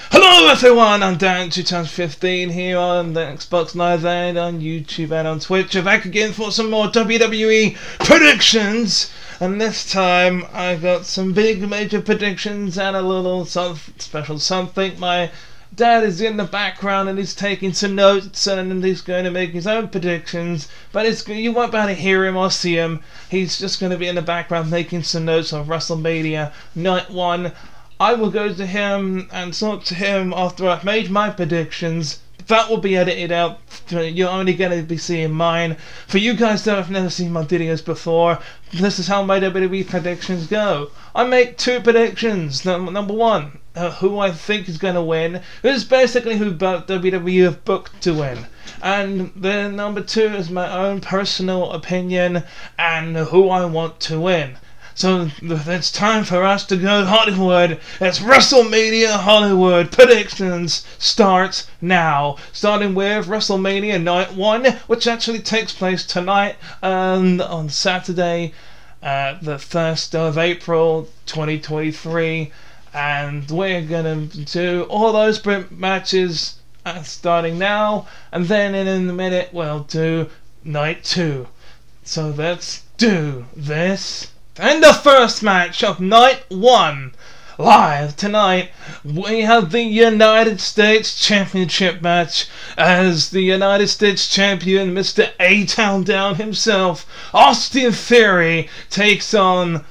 Hello everyone, I'm Dan 2015 here on the Xbox Live and on YouTube and on Twitch. I'm back again for some more WWE predictions, and this time I got some big major predictions and a little special something. My dad is in the background and he's taking some notes and he's going to make his own predictions, but you won't be able to hear him or see him. He's just going to be in the background making some notes on WrestleMania Night 1. I will go to him and talk to him after I've made my predictions. That will be edited out. You're only going to be seeing mine. For you guys that have never seen my videos before, this is how my WWE predictions go. I make two predictions. Number one, who I think is going to win. This is basically who WWE have booked to win. And then number two is my own personal opinion and who I want to win. So it's time for us to go Hollywood. It's WrestleMania Hollywood. Predictions start now. Starting with WrestleMania Night 1, which actually takes place tonight on Saturday, the 1st of April 2023. And we're going to do all those matches starting now. And then in a minute we'll do Night 2. So let's do this. And the first match of Night 1, live tonight, we have the United States Championship match as the United States Champion, Mr. A-Town Down himself, Austin Theory, takes on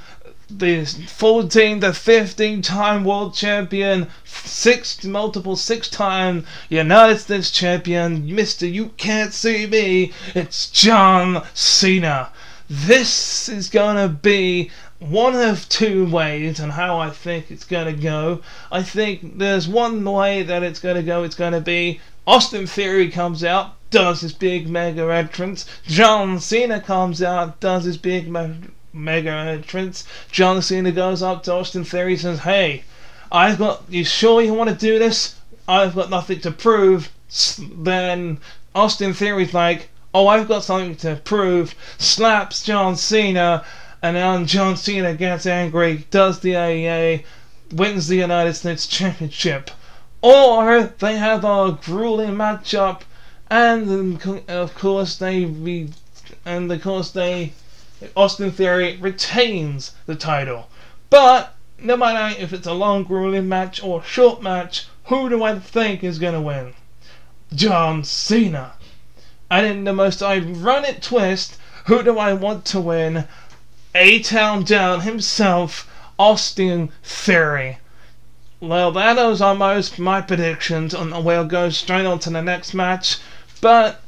the 14 to 15-time World Champion, multiple six-time United States Champion, Mr. You Can't See Me, it's John Cena. This is going to be one of two ways on how I think it's going to go. I think there's one way that it's going to go. It's going to be Austin Theory comes out, does his big mega entrance. John Cena comes out, does his big mega entrance. John Cena goes up to Austin Theory, says, "Hey, you sure you want to do this? I've got nothing to prove." Then Austin Theory's like, "Oh, I've got something to prove," slaps John Cena, and then John Cena gets angry, does the AEA, wins the United States Championship. Or they have a grueling matchup, and of course Austin Theory retains the title. But no matter if it's a long grueling match or a short match, who do I think is going to win? John Cena. And in the most ironic twist, who do I want to win? A-Town Down himself, Austin Theory. Well, that is almost my predictions, and we'll go straight on to the next match. But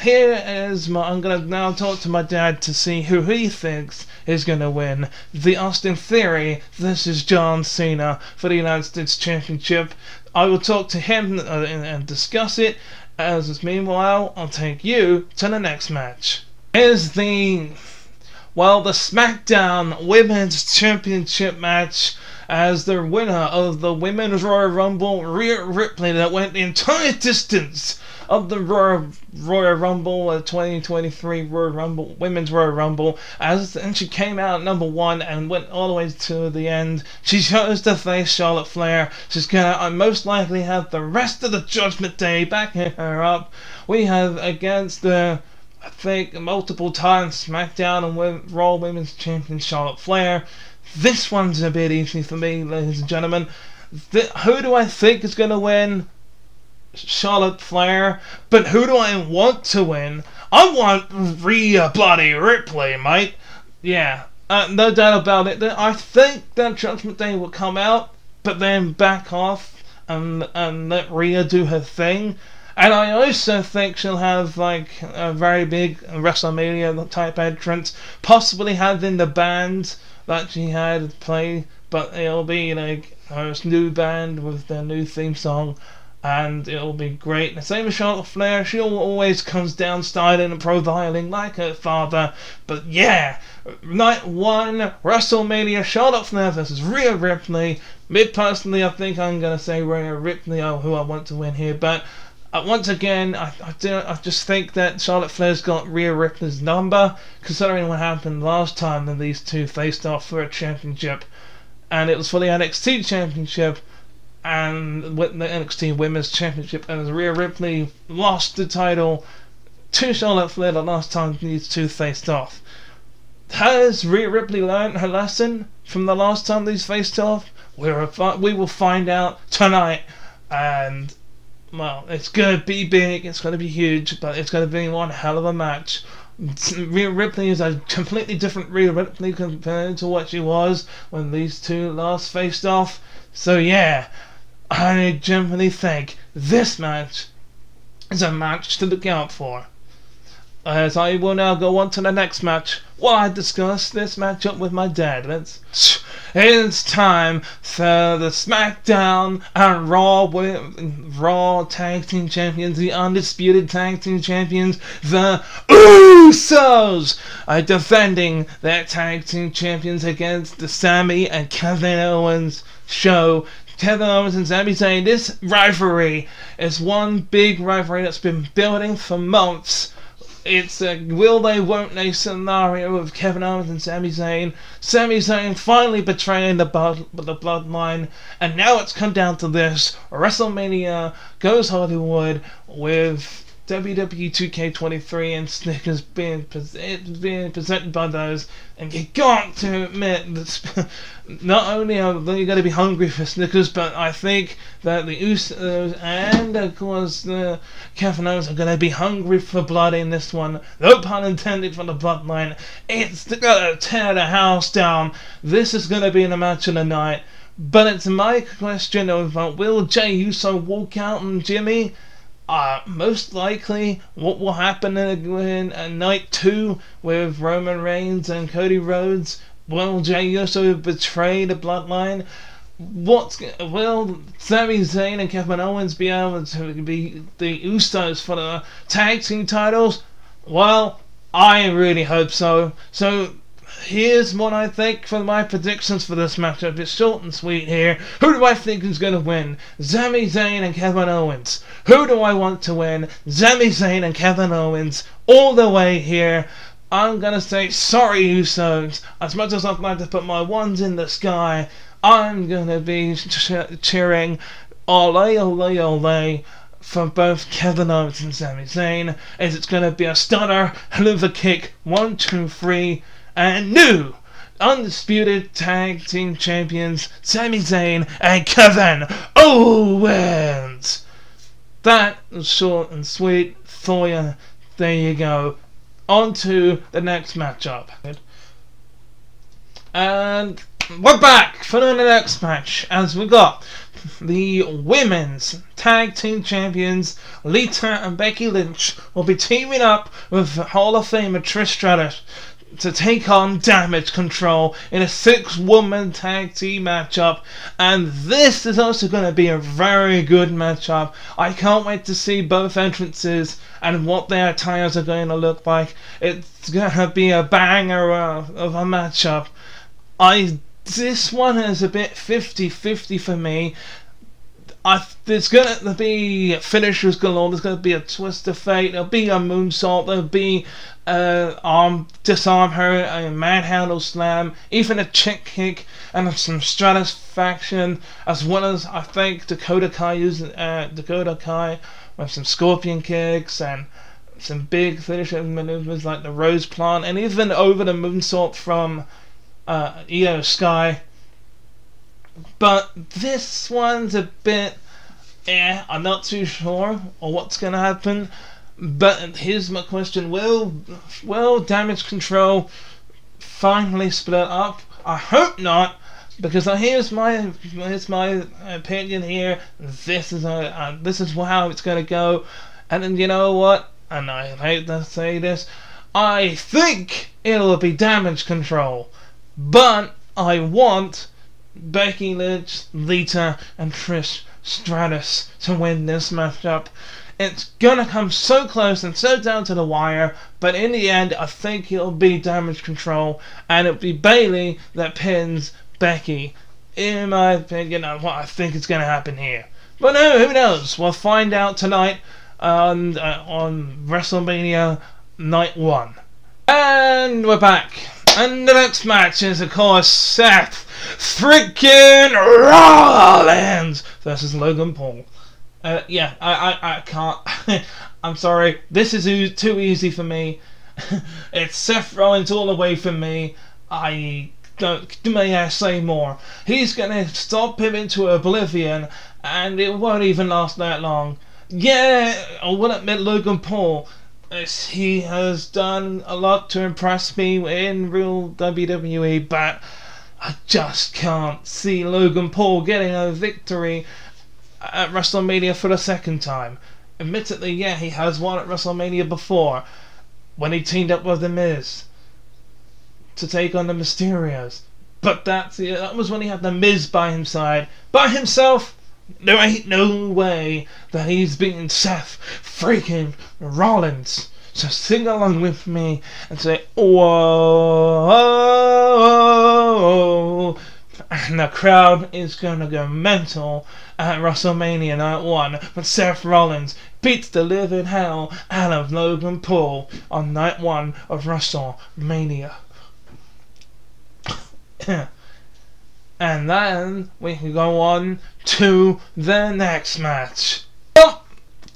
I'm going to now talk to my dad to see who he thinks is going to win the Austin Theory versus John Cena for the United States Championship. I will talk to him and discuss it. As meanwhile, I'll take you to the next match. Here's the SmackDown Women's Championship match, as the winner of the Women's Royal Rumble, Rhea Ripley, that went the entire distance of the Royal Rumble, 2023 Women's Royal Rumble, and she came out number 1 and went all the way to the end. She chose to face Charlotte Flair. She's gonna most likely have the rest of the Judgment Day backing her up. We have against the, I think, multiple times SmackDown and Raw Women's Champion Charlotte Flair. This one's a bit easy for me, ladies and gentlemen. Who do I think is going to win? Charlotte Flair. But who do I want to win? I want Rhea Bloody Ripley, mate. Yeah, no doubt about it. I think that Judgment Day will come out, but then back off and let Rhea do her thing. And I also think she'll have like a very big WrestleMania type entrance, possibly having the band that she had play, but it'll be like her new band with their new theme song, and it'll be great. The same as Charlotte Flair, she always comes down styling and profiling like her father. But yeah, Night 1, WrestleMania, Charlotte Flair versus Rhea Ripley. Me personally, I think I'm gonna say Rhea Ripley, who I want to win here, but once again, I just think that Charlotte Flair's got Rhea Ripley's number, considering what happened last time when these two faced off for a championship, and it was for the NXT championship. and with the NXT Women's Championship, as Rhea Ripley lost the title to Charlotte Flair the last time these two faced off. Has Rhea Ripley learned her lesson from the last time these faced off? We will find out tonight, and well, it's going to be big, it's going to be huge, but it's going to be one hell of a match. Rhea Ripley is a completely different Rhea Ripley compared to what she was when these two last faced off. So yeah, I genuinely think this match is a match to look out for. As I will now go on to the next match while I discuss this matchup with my dad. It's time for the SmackDown and Raw Tag Team Champions, the Undisputed Tag Team Champions, the Usos, are defending their Tag Team Champions against the Sami and Kevin Owens show. Kevin Owens and Sami Zayn, this rivalry is one big rivalry that's been building for months. It's a will they won't they scenario of Kevin Owens and Sami Zayn. Sami Zayn finally betraying the bloodline, and now it's come down to this. WrestleMania goes Hollywood with WWE 2K23 and Snickers being presented by those, and you got to admit that not only are they going to be hungry for Snickers, but I think that the Usos and of course the Kevin Owens are going to be hungry for blood in this one. No pun intended for the bloodline. It's going to tear the house down. This is going to be the match of the night. But it's my question of will Jey Uso walk out on Jimmy? Most likely, what will happen in night 2 with Roman Reigns and Cody Rhodes? Will Jey Uso betray the bloodline? Will Sami Zayn and Kevin Owens be able to be the Usos for the tag team titles? Well, I really hope so. So here's what I think for my predictions for this matchup. It's short and sweet here. Who do I think is going to win? Sami Zayn and Kevin Owens. Who do I want to win? Sami Zayn and Kevin Owens. All the way here. I'm going to say sorry, Usos. As much as I'd like to put my ones in the sky, I'm going to be cheering ole, ole, ole for both Kevin Owens and Sami Zayn, as it's going to be a stunner, hoover kick, 1, 2, 3, and new Undisputed Tag Team Champions, Sami Zayn and Kevin Owens. That was short and sweet for you. There you go. On to the next matchup. And we're back for the next match, as we got the Women's Tag Team Champions, Lita and Becky Lynch, will be teaming up with Hall of Famer Trish Stratus to take on Damage Control in a 6-woman tag team matchup, and this is also going to be a very good matchup. I can't wait to see both entrances and what their attires are going to look like. It's going to be a banger of a matchup. This one is a bit 50-50 for me. There's going to be finishers galore. There's going to be a twist of fate. There'll be a moonsault. There'll be disarm her, a manhandle slam, even a chick kick, and some stratisfaction, as well as I think Dakota Kai with some scorpion kicks and some big finishing maneuvers like the Rose Plant, and even over the moonsault from Io Sky. But this one's a bit, I'm not too sure on what's going to happen. But here's my question: Will Damage Control finally split up? I hope not, because here's my opinion here. This is how it's going to go. And then you know what? And I hate to say this, I think it'll be Damage Control, but I want Becky Lynch, Lita, and Trish Stratus to win this matchup. It's gonna come so close and so down to the wire, but in the end, I think it'll be Damage Control, and it'll be Bayley that pins Becky. In my opinion, what I think is gonna happen here. But no, who knows? We'll find out tonight on WrestleMania Night 1. And we're back. And the next match is, of course, Seth freaking Rollins versus Logan Paul. Yeah, I can't. I'm sorry. This is too easy for me. It's Seth Rollins all the way for me. I don't. May I say more? He's gonna stop him into oblivion, and it won't even last that long. Yeah, I will admit Logan Paul. He has done a lot to impress me in real WWE, but I just can't see Logan Paul getting a victory at WrestleMania for the second time. Admittedly, yeah, he has won at WrestleMania before, when he teamed up with The Miz to take on the Mysterios. But that was when he had The Miz by his side. By himself, there ain't no way that he's beating Seth freaking Rollins. So sing along with me and say, whoa, and the crowd is going to go mental at WrestleMania Night 1 when Seth Rollins beats the living hell out of Logan Paul on Night 1 of WrestleMania. And then we can go on to the next match. The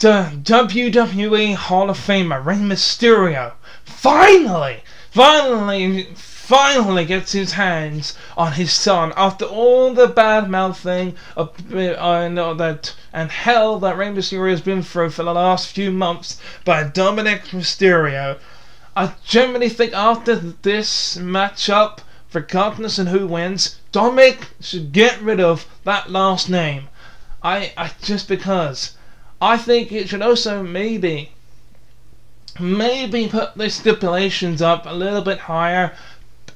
WWE Hall of Famer Rey Mysterio finally gets his hands on his son after all the bad mouthing and hell that Rey Mysterio has been through for the last few months by Dominic Mysterio. I generally think after this matchup, regardless of who wins, Dominic should get rid of that last name. Just because I think it should also maybe put the stipulations up a little bit higher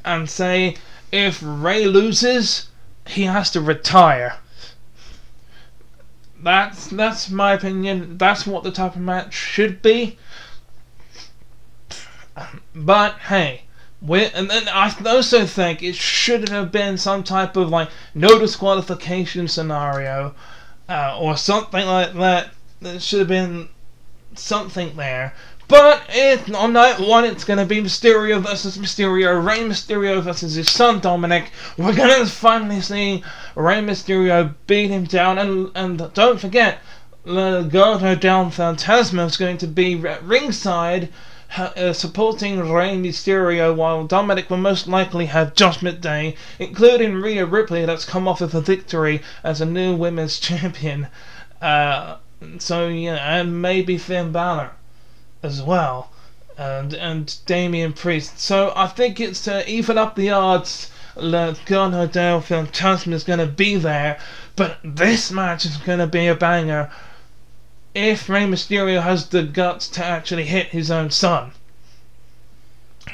and say if Rey loses, he has to retire. That's my opinion. That's what the type of match should be. But hey, and then I also think it should have been some type of no disqualification scenario or something like that. There should have been something there. But on Night 1, it's going to be Mysterio versus Mysterio, Rey Mysterio versus his son Dominic. We're going to finally see Rey Mysterio beat him down. And don't forget, Legado del Fantasma is going to be ringside supporting Rey Mysterio, while Dominic will most likely have Judgment Day, including Rhea Ripley, that's come off of a victory as a new women's champion. So yeah, and maybe Finn Balor as well, and Damian Priest. So I think it's to even up the odds. Legado del Fantasma is going to be there, but this match is going to be a banger if Rey Mysterio has the guts to actually hit his own son.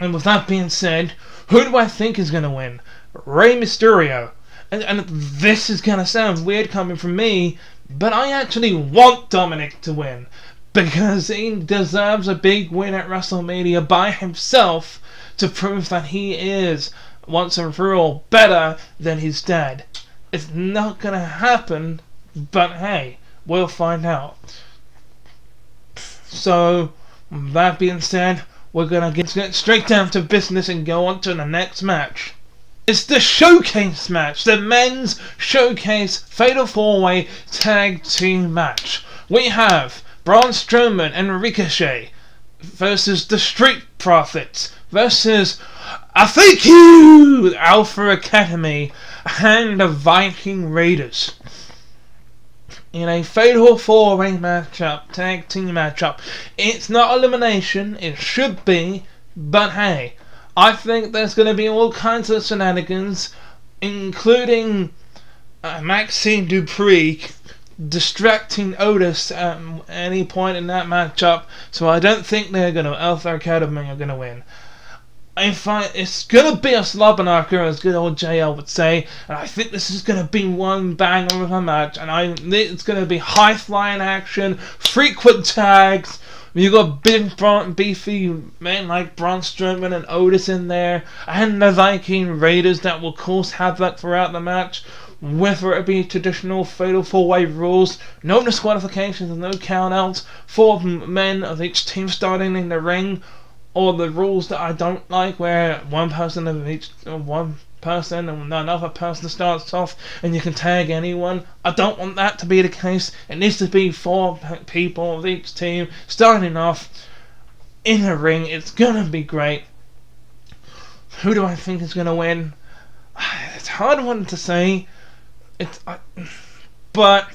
And with that being said, who do I think is going to win? Rey Mysterio. And this is going to sound weird coming from me, but I actually want Dominic to win, because he deserves a big win at WrestleMania by himself to prove that he is, once and for all, better than his dad. It's not going to happen, but hey, we'll find out. So, that being said, we're going to get straight down to business and go on to the next match. It's the Showcase match, the men's Showcase Fatal 4-Way Tag Team match. We have Braun Strowman and Ricochet versus the Street Profits versus Alpha Academy and the Viking Raiders in a Fatal 4-Way matchup, tag team matchup. It's not elimination, it should be, but hey, I think there's going to be all kinds of shenanigans, including Maxine Dupree distracting Otis at any point in that matchup. So I don't think Alpha Academy are going to win. It's going to be a slobber knocker, as good old JL would say, and I think this is going to be one banger of a match, and it's going to be high-flying action, frequent tags. You got big, beefy men like Braun Strowman and Otis in there, and the Viking Raiders that will cause havoc throughout the match, whether it be traditional Fatal 4-Way rules, no disqualifications and no countouts, 4 men of each team starting in the ring, or the rules that I don't like, where one person and another person starts off and you can tag anyone. I don't want that to be the case. It needs to be 4 people of each team starting off in a ring. It's gonna be great. Who do I think is gonna win? It's a hard one to say. But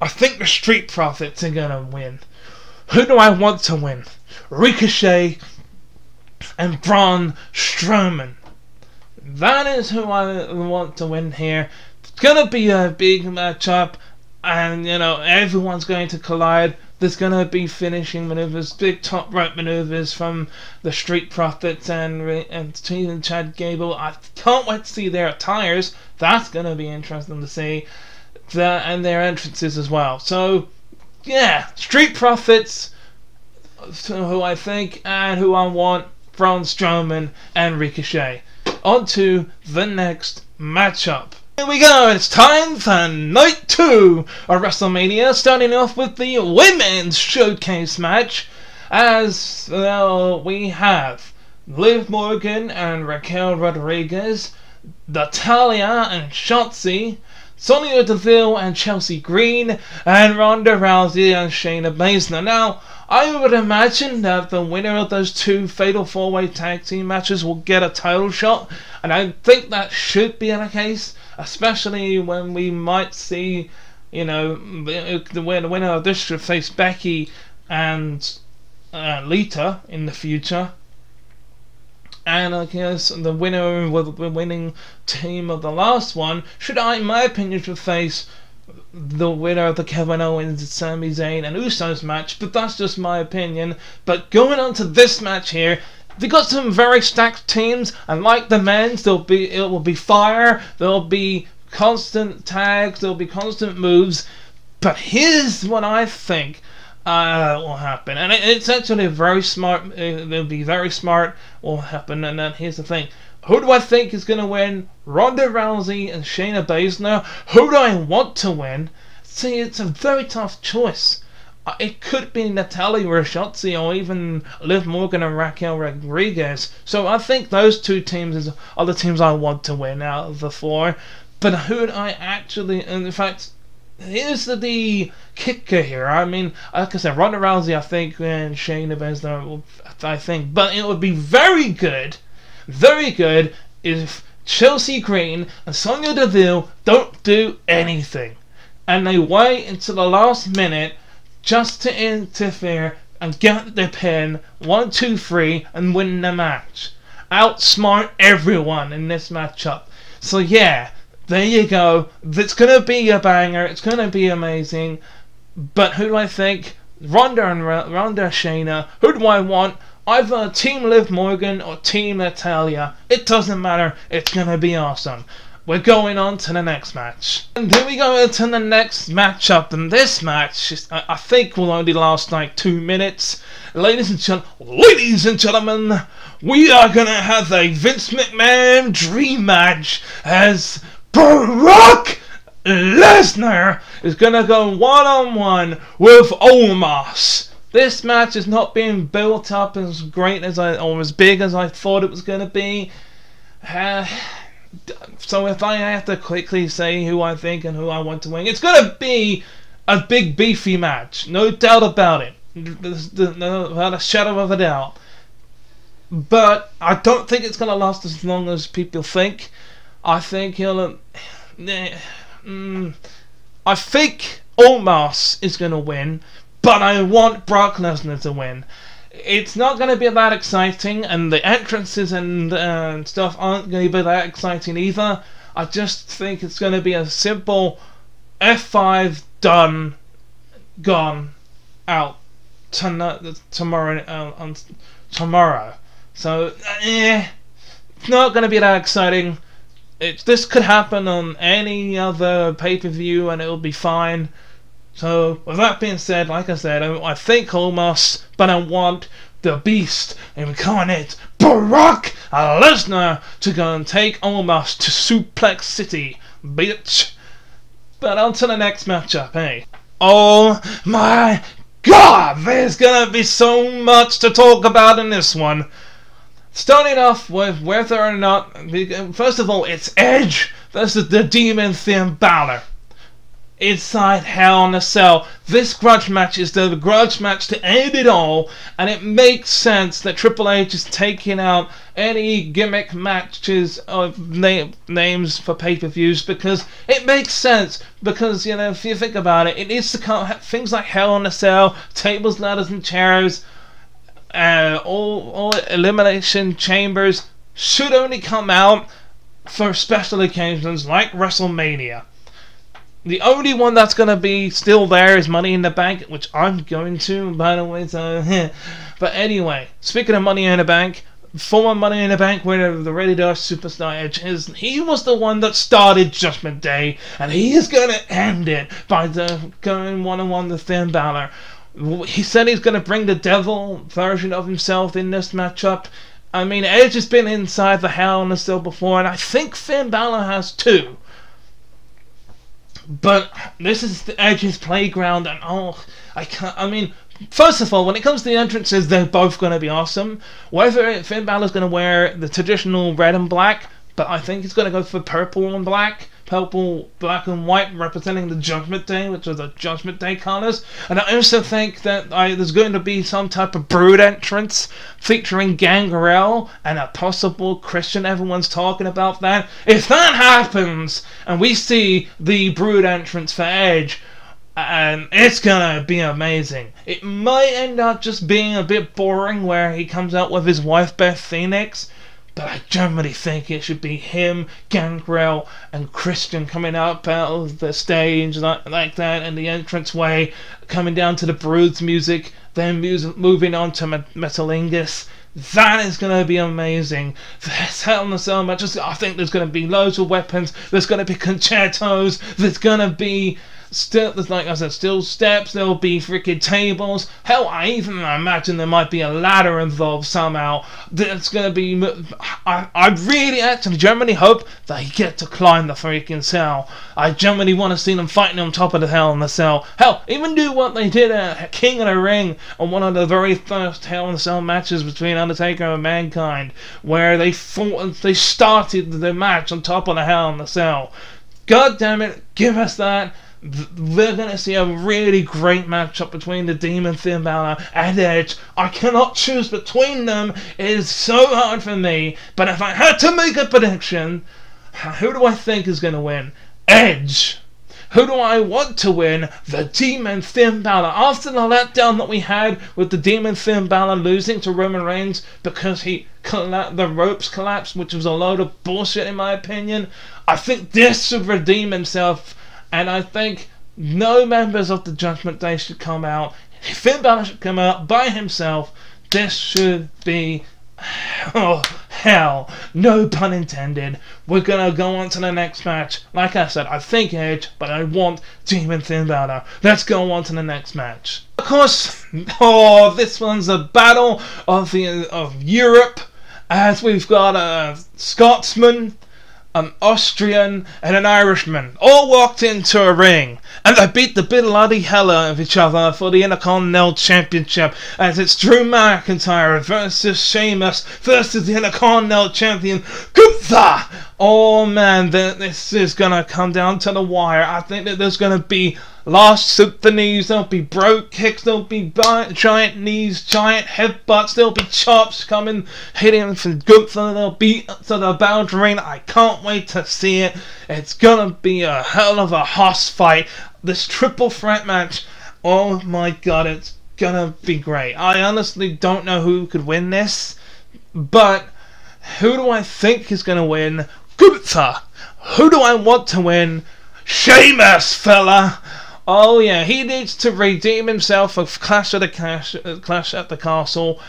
I think the Street Profits are gonna win. Who do I want to win? Ricochet and Braun Strowman. That is who I want to win here. It's gonna be a big matchup, and everyone's going to collide. There's gonna be finishing maneuvers, big top rope maneuvers from the Street Profits and Chad Gable. I can't wait to see their attires. That's gonna be interesting to see. And their entrances as well. So yeah, Street Profits, who I think and who I want, Braun Strowman and Ricochet. On to the next matchup. Here we go, it's time for night 2 of WrestleMania, starting off with the women's showcase match, as we have Liv Morgan and Raquel Rodriguez, Natalya and Shotzi, Sonya Deville and Chelsea Green, and Ronda Rousey and Shayna Baszler. Now, I would imagine that the winner of those 2 Fatal 4-Way Tag Team matches will get a title shot, and I think that should be the case, especially when we might see, the winner of this should face Becky and Lita in the future. And I guess the winner with the winning team of the last one should, in my opinion, face the winner of the Kevin Owens, Sami Zayn and Usos match. But that's just my opinion. But going on to this match here, they got some very stacked teams, and like the men's, it will be fire. There'll be constant tags. There'll be constant moves. But here's what I think will happen, and it's actually very smart. It'll be very smart. Will happen, and then here's the thing: who do I think is going to win? Ronda Rousey and Shayna Baszler. Who do I want to win? See, it's a very tough choice. It could be Natalya or Shotzi, or even Liv Morgan and Raquel Rodriguez. So I think those 2 teams are the teams I want to win out of the 4. But who do I actually? In fact, here's the kicker here. I mean, like I said, Ronda Rousey, I think, and Shayna Baszler, I think. But it would be very good if Chelsea Green and Sonya Deville don't do anything, and they wait until the last minute just to interfere and get the pin, 1, 2, 3, and win the match. Outsmart everyone in this matchup. So yeah, there you go. It's going to be a banger. It's going to be amazing. But who do I think? Ronda Shayna. Who do I want? Either Team Liv Morgan or Team Natalya. It doesn't matter. It's going to be awesome. We're going on to the next match. And here we go to the next matchup. And this match, I think, will only last like 2 minutes. Ladies and gentlemen, we are going to have a Vince McMahon dream match as Brock Lesnar is going to go one-on-one with Omos. This match is not being built up as great as or as big as I thought it was going to be. So if I have to quickly say who I think and who I want to win, it's going to be a big beefy match. No doubt about it. Without a shadow of a doubt. But I don't think it's going to last as long as people think. I think I think Omos is going to win, but I want Brock Lesnar to win. It's not going to be that exciting, and the entrances and stuff aren't going to be that exciting either. I just think it's going to be a simple F5 done, gone, out tomorrow. So it's not going to be that exciting. This could happen on any other pay-per-view and it'll be fine. So, with that being said, like I said, I think Omos, but I want the Beast incarnate Brock Lesnar to go and take Omos to Suplex City, bitch. But on to the next matchup, hey. Oh my God, there's gonna be so much to talk about in this one. Starting off with whether or not, first of all, it's Edge versus the Demon Finn Balor inside Hell in a Cell. This grudge match is the grudge match to end it all, and it makes sense that Triple H is taking out any gimmick matches of names for pay-per-views, because it makes sense. Because, you know, if you think about it, it needs to come things like Hell in a Cell, tables, ladders, and chairs. All elimination chambers should only come out for special occasions like WrestleMania. The only one that's going to be still there is Money in the Bank, which I'm going to, by the way. So, but anyway, speaking of Money in the Bank, former Money in the Bank winner of the Rated R Superstar Edge, he was the one that started Judgment Day, and he is going to end it by going one-on-one with Finn Balor. He said he's going to bring the devil version of himself in this matchup. I mean, Edge has been inside the Hell in a Cell before, and I think Finn Balor has too. But this is the Edge's playground, and I mean, first of all, when it comes to the entrances, they're both going to be awesome. Whether Finn Balor's going to wear the traditional red and black, but I think he's going to go for purple and black. Purple, black and white representing the Judgment Day, which are the Judgment Day colors. And I also think that there's going to be some type of Brood entrance featuring Gangrel and a possible Christian. Everyone's talking about that. If that happens and we see the Brood entrance for Edge, and it's gonna be amazing. It might end up just being a bit boring where he comes out with his wife Beth Phoenix, but I generally think it should be him, Gangrel, and Christian coming up out of the stage like that, in the entranceway, coming down to the Brood's music, then moving on to Metalingus. That is going to be amazing. This Hell in a Cell match, I think there's going to be loads of weapons, there's going to be concertos, there's going to be like I said, steel steps, there'll be freaking tables. Hell, I even imagine there might be a ladder involved somehow. That's gonna be. I really actually genuinely hope that he get to climb the freaking cell. I genuinely want to see them fighting on top of the Hell in the Cell. Hell, even do what they did at King of the Ring on one of the very first Hell in the Cell matches between Undertaker and Mankind, where they started the match on top of the Hell in the Cell. God damn it, give us that. We're going to see a really great matchup between the Demon Finn Balor and Edge. I cannot choose between them. It is so hard for me. But if I had to make a prediction, who do I think is going to win? Edge. Who do I want to win? The Demon Finn Balor. After the letdown that we had with the Demon Finn Balor losing to Roman Reigns because the ropes collapsed, which was a load of bullshit in my opinion, I think this should redeem himself. And I think no members of the Judgment Day should come out. Finn Balor should come out by himself. This should be hell. No pun intended. We're going to go on to the next match. Like I said, I think Edge, but I want Demon Finn Balor. Let's go on to the next match. Of course, this one's a battle of Europe, as we've got a Scotsman, an Austrian, and an Irishman all walked into a ring, and they beat the bloody hell out of each other for the Intercontinental Championship, as it's Drew McIntyre versus Sheamus versus the Intercontinental Champion Gunther. Oh man, this is gonna come down to the wire. I think that there's gonna be lost symphonies, there'll be broke kicks, there'll be giant knees, giant headbutts, there'll be chops coming, hitting from Gunther, they'll beat to the boundary. I can't wait to see it. It's gonna be a hell of a hoss fight. This triple threat match, oh my god, it's gonna be great. I honestly don't know who could win this, but who do I think is gonna win? Gunther. Who do I want to win? Sheamus, fella. Oh yeah, he needs to redeem himself of Clash at the Castle,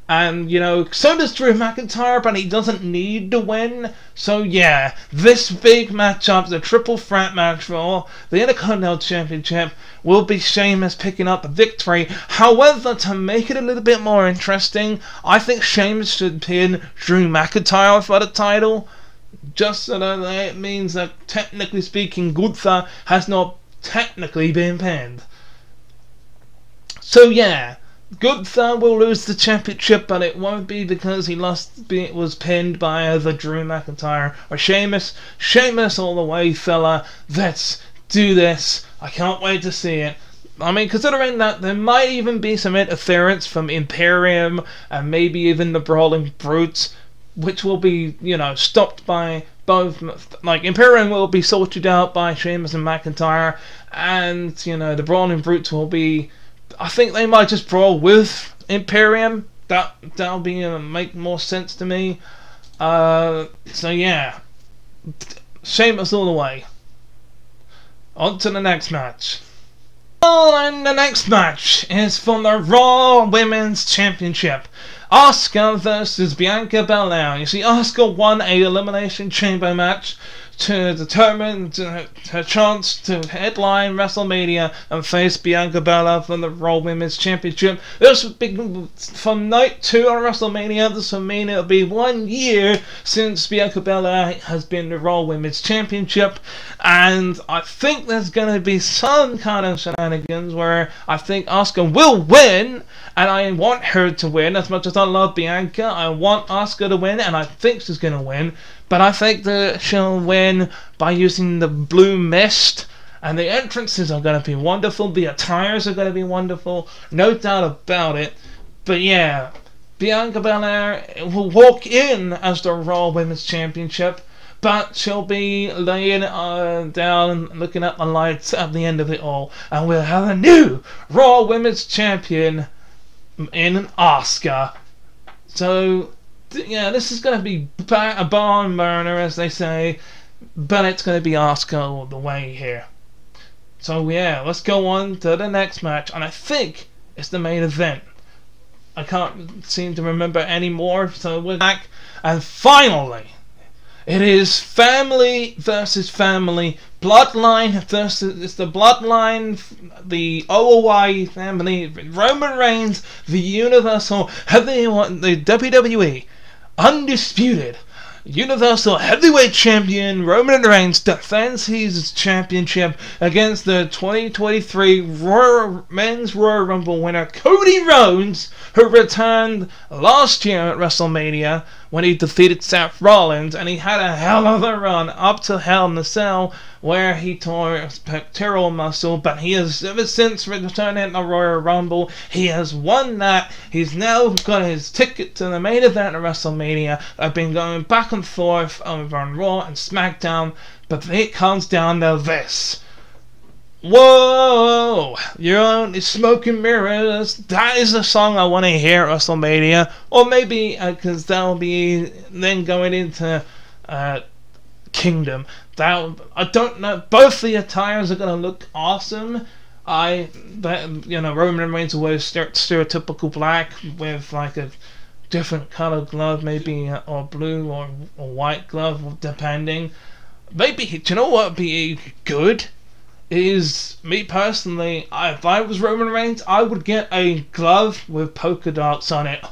and you know, so does Drew McIntyre, but he doesn't need to win. So yeah, this big matchup, the triple threat match for the Intercontinental Championship, will be Sheamus picking up the victory. However, to make it a little bit more interesting, I think Sheamus should pin Drew McIntyre for the title, just so that it means that technically speaking, Gunther has not technically been pinned. So yeah, Gunther will lose the championship, but it won't be because he was pinned by either Drew McIntyre or Sheamus. Sheamus all the way, fella. Let's do this. I can't wait to see it. I mean, considering that there might even be some interference from Imperium and maybe even the Brawling Brutes, which will be, you know, stopped by both. Like, Imperium will be sorted out by Sheamus and McIntyre, and, you know, the Brawling Brutes will be. I think they might just brawl with Imperium. That'll be make more sense to me. So yeah, Sheamus all the way. On to the next match. And the next match is for the Raw Women's Championship. Asuka versus Bianca Belair. You see, Asuka won a Elimination Chamber match to determine her chance to headline WrestleMania and face Bianca Belair for the Raw Women's Championship. This would be from night 2 on WrestleMania. This will mean it'll be 1 year since Bianca Belair has been the Raw Women's Championship, and I think there's going to be some kind of shenanigans where I think Asuka will win, and I want her to win. As much as I love Bianca, I want Asuka to win, and I think she's going to win. But I think that she'll win by using the blue mist. And the entrances are going to be wonderful. The attires are going to be wonderful. No doubt about it. But yeah, Bianca Belair will walk in as the Raw Women's Championship. But she'll be laying down, looking at the lights at the end of it all. And we'll have a new Raw Women's Champion in Asuka. So yeah, this is going to be a barn burner, as they say, but it's going to be Asuka all the way here. So yeah, let's go on to the next match, and I think it's the main event. I can't seem to remember anymore, so we're back, and finally, it is family versus family, bloodline versus, it's the bloodline, the OOI family, Roman Reigns, the Universal Heavyweight, the WWE Undisputed Universal Heavyweight Champion Roman Reigns defends his championship against the 2023 Men's Royal Rumble winner Cody Rhodes, who returned last year at WrestleMania when he defeated Seth Rollins, and he had a hell of a run up to Hell in a Cell where he tore his pectoral muscle, but he has ever since returned in the Royal Rumble. He has won that. He's now got his ticket to the main event of WrestleMania. I've been going back and forth over on Raw and SmackDown, but it comes down to this. Whoa! You're only smoke and mirrors. That is the song I want to hear at WrestleMania. Or maybe, because that'll be then going into Kingdom. I don't know. Both the attires are going to look awesome. Roman Reigns will wear stereotypical black with like a different color glove, maybe, or blue or white glove, depending. Maybe, do you know what would be good? Is, me personally, if I was Roman Reigns, I would get a glove with polka dots on it.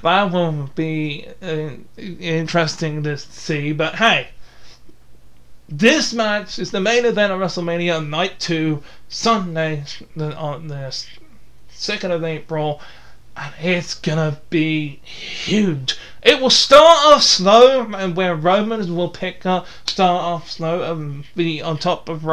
That would be interesting to see, but hey, this match is the main event of WrestleMania Night 2, Sunday, on the 2nd of April, and it's gonna be huge. It will start off slow, and where Roman will start off slow and be on top of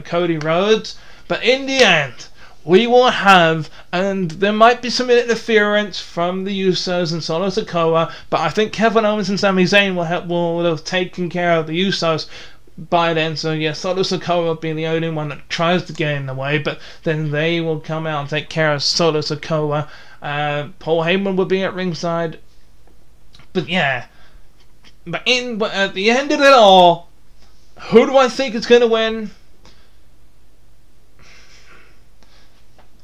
Cody Rhodes, but in the end, we will have, and there might be some interference from the Usos and Solo Sikoa, but I think Kevin Owens and Sami Zayn will have taken care of the Usos by then. So yes, Solo Sikoa will be the only one that tries to get in the way, but then they will come out and take care of Solo Sikoa. Paul Heyman will be at ringside. But yeah, but at the end of it all, who do I think is going to win?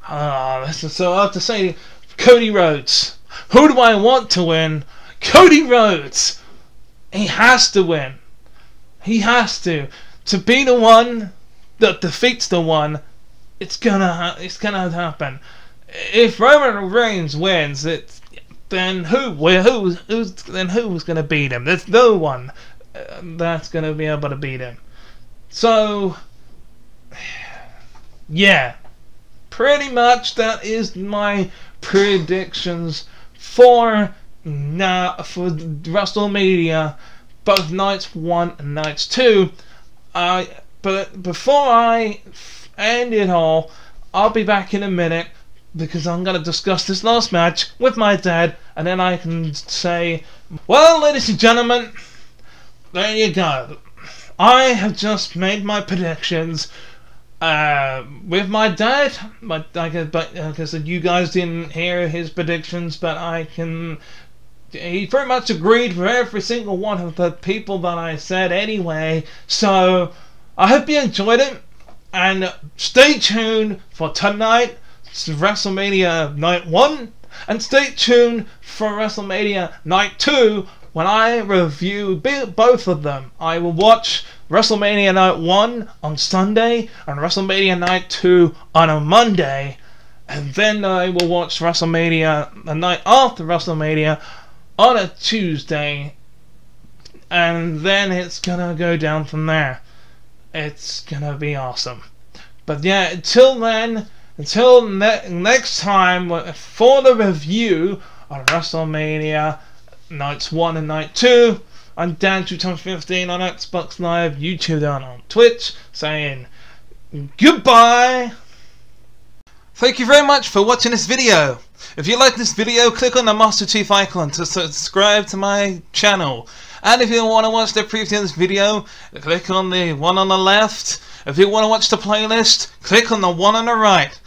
This is so hard to say. Cody Rhodes. Who do I want to win? Cody Rhodes. He has to win. He has to be the one that defeats the one. It's gonna happen. If Roman Reigns wins, then who's going to beat him? There's no one that's going to be able to beat him. So yeah, pretty much that is my predictions for WrestleMania, both nights 1 and nights 2. But before I end it all, I'll be back in a minute because I'm going to discuss this last match with my dad, and then I can say, well, ladies and gentlemen, there you go. I have just made my predictions with my dad. But like I said, you guys didn't hear his predictions, but he pretty much agreed with every single one of the people that I said anyway. So I hope you enjoyed it, and stay tuned for tonight. It's WrestleMania Night 1, and stay tuned for WrestleMania Night 2 when I review both of them. I will watch WrestleMania Night 1 on Sunday and WrestleMania Night 2 on a Monday, and then I will watch WrestleMania the night after WrestleMania on a Tuesday, and then it's gonna go down from there. It's gonna be awesome. But yeah, until then, next time for the review of WrestleMania Nights 1 and Night 2, I'm Dan 2x15 on Xbox Live, YouTube, and on Twitch, saying goodbye. Thank you very much for watching this video. If you like this video, click on the Master Chief icon to subscribe to my channel. And if you want to watch the previous video, click on the one on the left. If you want to watch the playlist, click on the one on the right.